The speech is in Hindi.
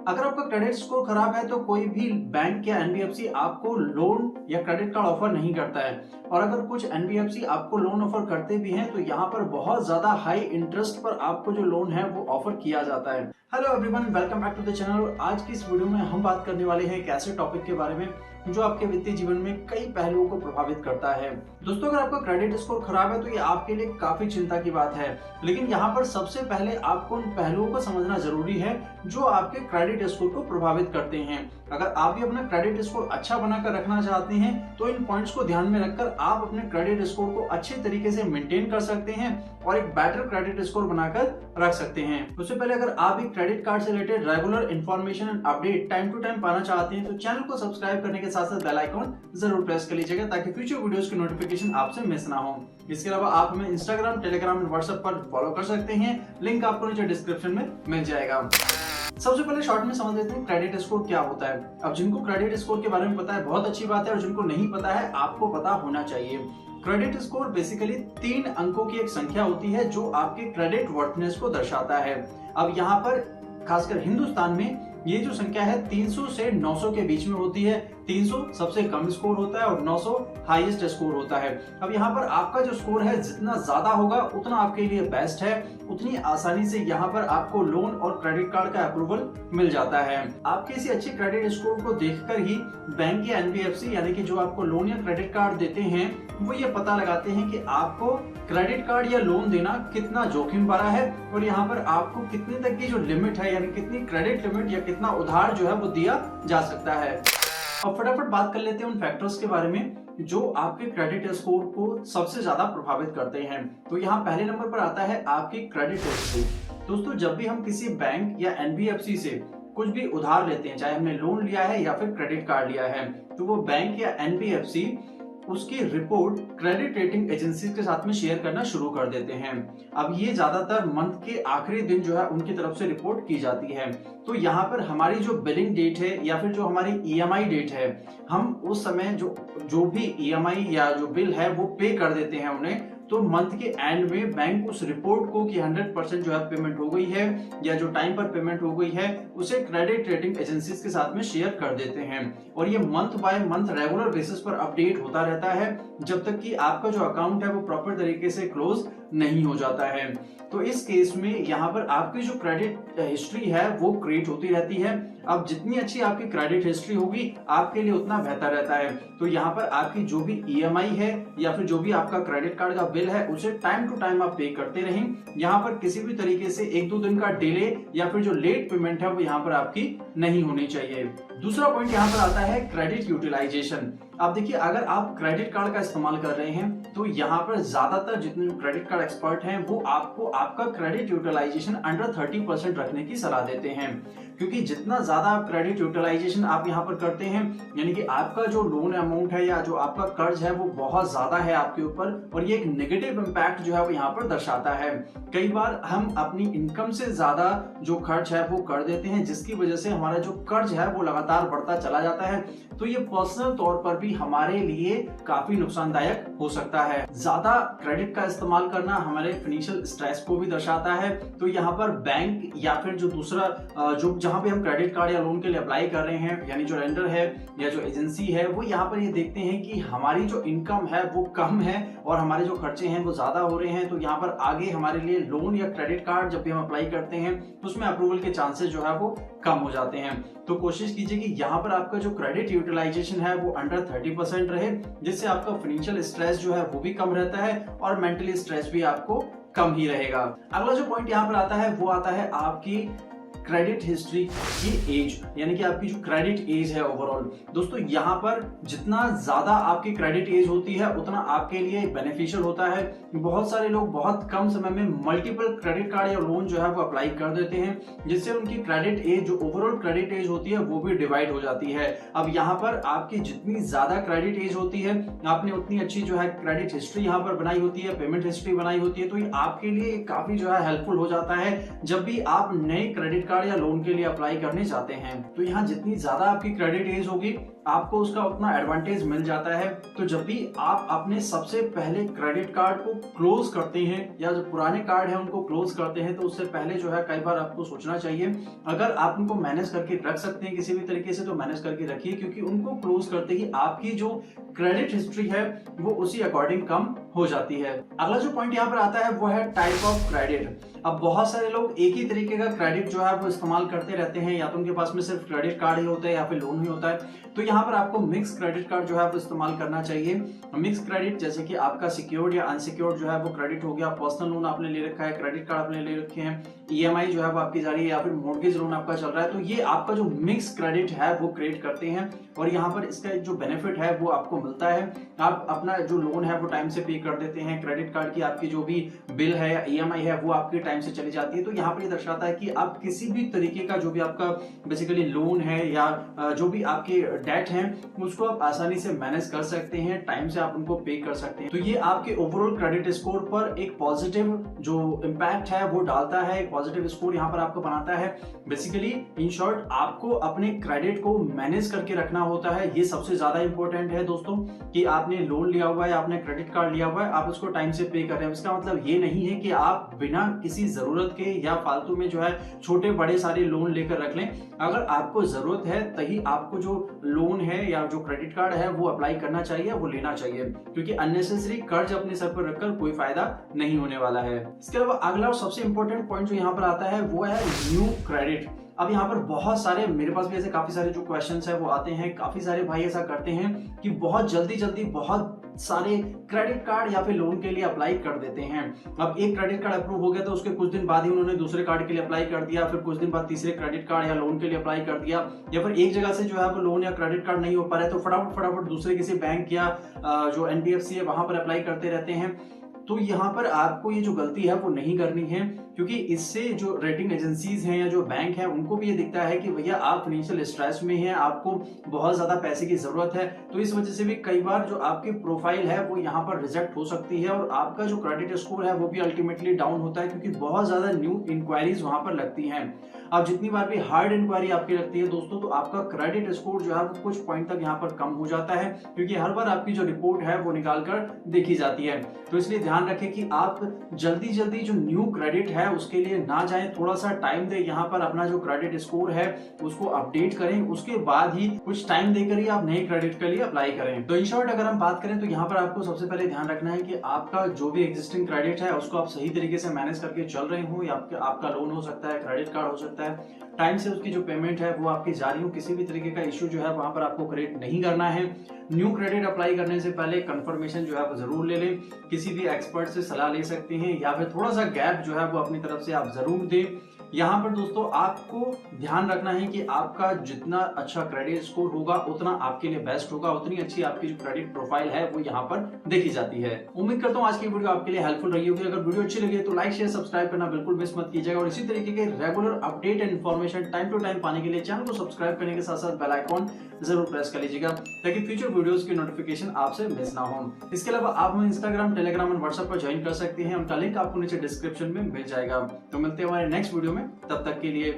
अगर आपका क्रेडिट स्कोर खराब है तो कोई भी बैंक या एनबीएफसी आपको लोन या क्रेडिट कार्ड ऑफर नहीं करता है। और अगर कुछ एनबीएफसी आपको लोन ऑफर करते भी हैं तो यहाँ पर बहुत ज्यादा हाई इंटरेस्ट पर आपको जो लोन है वो ऑफर किया जाता है। Hello everyone, welcome back to the channel. आज की इस वीडियो में हम बात करने वाले हैं एक ऐसे टॉपिक के बारे में जो आपके वित्तीय जीवन में कई पहलुओं को प्रभावित करता है। दोस्तों, अगर आपका क्रेडिट स्कोर खराब है तो ये आपके लिए काफी चिंता की बात है, लेकिन यहाँ पर सबसे पहले आपको उन पहलुओं को समझना जरूरी है जो आपके क्रेडिट स्कोर को प्रभावित करते हैं। अगर आप भी अपना क्रेडिट स्कोर अच्छा बनाकर रखना चाहते हैं तो इन पॉइंट्स को ध्यान में रखकर आप अपने क्रेडिट स्कोर को अच्छे तरीके से मेंटेन कर सकते हैं और एक बेटर क्रेडिट स्कोर बनाकर रख सकते हैं। उससे पहले अगर आप भी क्रेडिट कार्ड से related regular information and update time to time पाना चाहते हैं तो चैनल को सब्सक्राइब करने के साथ साथ बेल आइकॉन जरूर प्रेस कर लीजिएगा ताकि फ्यूचर वीडियोस की नोटिफिकेशन आपसे मिस ना हो। इसके अलावा आप हमें इंस्टाग्राम, टेलीग्राम और व्हाट्सएप पर फॉलो कर सकते हैं। लिंक आपको नीचे डिस्क्रिप्शन में मिल जाएगा। सबसे पहले शॉर्ट में समझ लेते हैं क्रेडिट स्कोर क्या होता है। अब जिनको क्रेडिट स्कोर के बारे में पता है बहुत अच्छी बात है, और जिनको नहीं पता है आपको पता होना चाहिए। क्रेडिट स्कोर बेसिकली 3 अंकों की एक संख्या होती है जो आपके क्रेडिट वर्थनेस को दर्शाता है। अब यहाँ पर खासकर हिंदुस्तान में ये जो संख्या है 300 से 900 के बीच में होती है। 300 सबसे कम स्कोर होता है और 900 हाईएस्ट स्कोर होता है। अब यहाँ पर आपका जो स्कोर है जितना ज्यादा होगा उतना आपके लिए बेस्ट है, उतनी आसानी से यहाँ पर आपको लोन और क्रेडिट कार्ड का अप्रूवल मिल जाता है। आपके इसी अच्छे क्रेडिट स्कोर को देखकर ही बैंक या एनबीएफसी यानी कि जो आपको लोन या क्रेडिट कार्ड देते हैं वो ये पता लगाते हैं कि आपको क्रेडिट कार्ड या लोन देना कितना जोखिम भरा है और यहाँ पर आपको कितने तक की जो लिमिट है यानी कितनी क्रेडिट लिमिट या कितना उधार जो है वो दिया जा सकता है। अब फटाफट बात कर लेते हैं उन फैक्टर्स के बारे में जो आपके क्रेडिट स्कोर को सबसे ज्यादा प्रभावित करते हैं। तो यहाँ पहले नंबर पर आता है आपकी क्रेडिट हिस्ट्री। दोस्तों, जब भी हम किसी बैंक या एनबीएफसी से कुछ भी उधार लेते हैं, चाहे हमने लोन लिया है या फिर क्रेडिट कार्ड लिया है, तो वो बैंक या एनबीएफसी उसकी रिपोर्ट क्रेडिट रेटिंग एजेंसी के साथ में शेयर करना शुरू कर देते हैं। अब ये ज्यादातर मंथ के आखिरी दिन जो है उनकी तरफ से रिपोर्ट की जाती है। तो यहाँ पर हमारी जो बिलिंग डेट है या फिर जो हमारी ईएमआई डेट है, हम उस समय जो भी ईएमआई या जो बिल है वो पे कर देते हैं उन्हें। तो मंथ के एंड में बैंक उस रिपोर्ट को कि 100% जो है पेमेंट हो गई है या जो टाइम पर पेमेंट हो गई है उसे क्रेडिट रेटिंग एजेंसीज के साथ में शेयर कर देते हैं। और ये month by month regular basis पर अपडेट होता रहता है जब तक कि आपका जो अकाउंट है वो प्रॉपर तरीके से क्लोज नहीं हो जाता है। तो इस केस में यहाँ पर आपकी जो क्रेडिट हिस्ट्री है वो क्रिएट होती रहती है। अब जितनी अच्छी आपकी क्रेडिट हिस्ट्री होगी आपके लिए उतना बेहतर रहता है। तो यहाँ पर आपकी जो भी ईएमआई है या फिर जो भी आपका क्रेडिट कार्ड का बिल है उसे टाइम टू टाइम आप पे करते रहें। यहाँ पर किसी भी तरीके से 1-2 दिन का डिले या फिर जो लेट पेमेंट है वो यहाँ पर आपकी नहीं होनी चाहिए। दूसरा पॉइंट यहाँ पर आता है क्रेडिट यूटिलाइजेशन। आप देखिए, अगर आप क्रेडिट कार्ड का इस्तेमाल कर रहे हैं तो यहाँ पर ज्यादातर जितने क्रेडिट कार्ड एक्सपर्ट हैं वो आपको आपका क्रेडिट यूटिलाइजेशन अंडर 30% रखने की सलाह देते हैं, क्योंकि जितना ज्यादा आप क्रेडिट यूटिलाइजेशन आप यहाँ पर करते हैं यानी कि आपका जो लोन अमाउंट है या जो आपका कर्ज है वो बहुत ज्यादा है आपके ऊपर और ये एक नेगेटिव इम्पैक्ट जो है वो यहाँ पर दर्शाता है। कई बार हम अपनी इनकम से ज्यादा जो खर्च है वो कर देते हैं जिसकी वजह से हमारा जो कर्ज है वो लगातार बढ़ता चला जाता है। तो ये पर्सनल तौर पर भी हमारे लिए काफी नुकसानदायक हो सकता है। ज्यादा क्रेडिट का इस्तेमाल करना हमारे फाइनेंशियल स्ट्रेस को भी दर्शाता है। तो यहाँ पर बैंक या फिर जो दूसरा जो जहां पे हम क्रेडिट कार्ड या लोन के लिए अप्लाई कर रहे हैं यानी जो लेंडर है या जो एजेंसी है वो यहाँ पर ये देखते हैं कि हमारी जो इनकम है वो कम है और हमारे जो खर्चे हैं वो ज्यादा हो रहे हैं। तो यहाँ पर आगे हमारे लिए लोन या क्रेडिट कार्ड जब भी हम अप्लाई करते हैं उसमें अप्रूवल के चांसेस जो है वो कम हो जाते हैं। तो कोशिश कीजिए कि यहाँ पर आपका जो क्रेडिट यूटिलाइजेशन है वो अंडर 30% रहे, जिससे आपका फाइनेंशियल स्ट्रेस जो है वो भी कम रहता है और मेंटली स्ट्रेस भी आपको कम ही रहेगा। अगला जो पॉइंट यहाँ पर आता है वो आता है आपकी क्रेडिट हिस्ट्री की एज, यानी कि आपकी जो क्रेडिट एज है ओवरऑल। दोस्तों, यहाँ पर जितना ज्यादा आपकी क्रेडिट एज होती है उतना आपके लिए बेनिफिशियल होता है। बहुत सारे लोग बहुत कम समय में मल्टीपल क्रेडिट कार्ड या लोन जो है वो अप्लाई कर देते हैं जिससे उनकी क्रेडिट एज जो ओवरऑल क्रेडिट एज होती है वो भी डिवाइड हो जाती है। अब यहाँ पर आपकी जितनी ज्यादा क्रेडिट एज होती है आपने उतनी अच्छी जो है क्रेडिट हिस्ट्री यहाँ पर बनाई होती है, पेमेंट हिस्ट्री बनाई होती है। तो ये आपके लिए काफी जो है हेल्पफुल हो जाता है जब भी आप नए क्रेडिट कार्ड या लोन के लिए अप्लाई करने जाते हैं। तो यहाँ जितनी ज्यादा आपकी क्रेडिट एज होगी आपको उसका उतना एडवांटेज मिल जाता है। तो जब भी आप अपने सबसे पहले क्रेडिट कार्ड को क्लोज करते हैं या जो पुराने कार्ड है उनको क्लोज करते हैं, तो उससे पहले जो है कई बार आपको सोचना चाहिए। अगर आप उनको मैनेज करके रख सकते हैं किसी भी तरीके से तो मैनेज करके रखिए, क्योंकि उनको क्लोज करते ही आपकी जो क्रेडिट हिस्ट्री है वो उसी अकॉर्डिंग कम हो जाती है। अगला जो पॉइंट यहाँ पर आता है वो है टाइप ऑफ क्रेडिट। अब बहुत सारे लोग एक ही तरीके का क्रेडिट जो है वो इस्तेमाल करते रहते हैं, या तो उनके पास में सिर्फ क्रेडिट कार्ड ही होता है या फिर लोन ही होता है। तो यहाँ पर आपको मिक्स क्रेडिट कार्ड जो है वो इस्तेमाल करना चाहिए। मिक्स क्रेडिट जैसे कि आपका सिक्योर्ड या अनसिक्योर्ड जो है वो क्रेडिट हो गया, पर्सनल लोन आपने ले रखा है, क्रेडिट कार्ड आपने ले रखे हैं, ईएमआई जो है वो आपकी जा रही है, या फिर मॉर्गेज लोन आपका चल रहा है, तो ये आपका जो मिक्स क्रेडिट है वो क्रिएट करते हैं। और यहाँ पर इसका जो बेनिफिट है वो आपको मिलता है, आप अपना जो लोन है वो टाइम से पे कर देते हैं, क्रेडिट कार्ड की आपकी जो भी बिल है या ईएमआई है वो आपके टाइम से चली जाती है। तो यहाँ पर ये दर्शाता है कि आप किसी भी तरीके का जो भी आपका बेसिकली लोन है या जो भी आपके डेट है उसको आप आसानी से मैनेज कर सकते हैं, टाइम से आप उनको पे कर सकते हैं। तो ये आपके ओवरऑल क्रेडिट स्कोर पर एक पॉजिटिव जो इंपैक्ट है वो डालता है, एक पॉजिटिव स्कोर यहाँ पर आपको बनाता है। बेसिकली इन शॉर्ट आपको अपने क्रेडिट को मैनेज करके रखना होता है, ये सबसे ज्यादा इंपॉर्टेंट है दोस्तों, कि आपने लोन लिया हुआ है, आपने क्रेडिट कार्ड लिया हुआ है, आप उसको टाइम से पे कर रहे हैं। इसका मतलब ये नहीं है कि आप बिना किसी जरूरत के या फालतू में जो है छोटे बड़े सारे लोन लेकर रख लें। अगर आपको जरूरत है तभी आपको जो लोन है या जो क्रेडिट कार्ड है वो अप्लाई करना चाहिए, वो लेना चाहिए, क्योंकि अननेसेसरी कर्ज अपने सर पर रखकर कोई फायदा नहीं होने वाला है। इसके अलावा अगला और सबसे इंपॉर्टेंट पॉइंट जो यहाँ पर आता है वो है न्यू क्रेडिट। अब यहाँ पर बहुत सारे, मेरे पास भी ऐसे काफी सारे जो क्वेश्चंस है वो आते हैं, काफी सारे भाई ऐसा करते हैं कि बहुत जल्दी बहुत सारे क्रेडिट कार्ड या फिर लोन के लिए अप्लाई कर देते हैं। अब एक क्रेडिट कार्ड अप्रूव हो गया तो उसके कुछ दिन बाद ही उन्होंने दूसरे कार्ड के लिए अप्लाई कर दिया, फिर कुछ दिन बाद तीसरे क्रेडिट कार्ड या लोन के लिए अप्लाई कर दिया, या फिर एक जगह से जो है वो लोन या क्रेडिट कार्ड नहीं हो पा रहा है तो फटाफट दूसरे किसी बैंक या जो एनबीएफसी है वहां पर अप्लाई करते रहते हैं। तो यहाँ पर आपको ये जो गलती है वो नहीं करनी है, क्योंकि इससे जो रेटिंग एजेंसीज हैं या जो बैंक हैं उनको भी ये दिखता है कि भैया आप फाइनेंशियल स्ट्रेस में हैं, आपको बहुत ज्यादा पैसे की जरूरत है। तो इस वजह से भी कई बार जो आपकी प्रोफाइल है वो यहाँ पर रिजेक्ट हो सकती है और आपका जो क्रेडिट स्कोर है वो भी अल्टीमेटली डाउन होता है, क्योंकि बहुत ज्यादा न्यू इंक्वायरीज वहां पर लगती हैं। अब जितनी बार भी हार्ड इंक्वायरी आपकी लगती है दोस्तों, तो आपका क्रेडिट स्कोर जो है वो कुछ पॉइंट तक यहाँ पर कम हो जाता है, क्योंकि हर बार आपकी जो रिपोर्ट है वो निकाल कर देखी जाती है। तो इसलिए ध्यान रखें कि आप जल्दी जो न्यू क्रेडिट है उसके लिए ना जाएं, थोड़ा सा टाइम दे, यहाँ पर अपना जो क्रेडिट स्कोर है उसको अपडेट करें, उसके बाद ही कुछ टाइम देकर ही आप नए क्रेडिट के लिए अप्लाई करें। तो इन शॉर्ट अगर हम बात करें तो यहाँ पर आपको सबसे पहले ध्यान रखना है कि आपका जो भी एग्जिस्टिंग क्रेडिट है उसको आप सही तरीके से मैनेज करके चल रहे हो, या आपका लोन हो सकता है, क्रेडिट कार्ड हो सकता है, टाइम से उसकी जो पेमेंट है वो आपकी जारी हो, किसी भी तरीके का इश्यू जो है वहां पर आपको क्रिएट नहीं करना है। न्यू क्रेडिट अप्लाई करने से पहले कंफर्मेशन जो है वो जरूर ले लें, किसी भी एक्सपर्ट से सलाह ले सकते हैं, या फिर थोड़ा सा गैप जो है वो अपनी तरफ से आप जरूर दें। यहाँ पर दोस्तों आपको ध्यान रखना है कि आपका जितना अच्छा क्रेडिट स्कोर होगा उतना आपके लिए बेस्ट होगा, उतनी अच्छी आपकी जो क्रेडिट प्रोफाइल है वो यहाँ पर देखी जाती है। उम्मीद करता हूँ आज की वीडियो आपके लिए हेल्पफुल रही होगी। अगर वीडियो अच्छी लगी तो लाइक शेयर सब्सक्राइब करना बिल्कुल मिस मत कीजिएगा, और इसी तरीके के regular update and information time to time पाने के लिए चैनल को सब्सक्राइब करने के साथ साथ बेल आइकॉन जरूर प्रेस कर लीजिएगा, ताकि फ्यूचर वीडियोस की नोटिफिकेशन आपसे मिस ना हो। इसके अलावा आप हमें इंस्टाग्राम, टेलीग्राम और व्हाट्सएप पर ज्वाइन कर सकते हैं, उनका लिंक आपको नीचे डिस्क्रिप्शन में मिल जाएगा। तो मिलते हैं हमारे नेक्स्ट वीडियो में, तब तक के लिए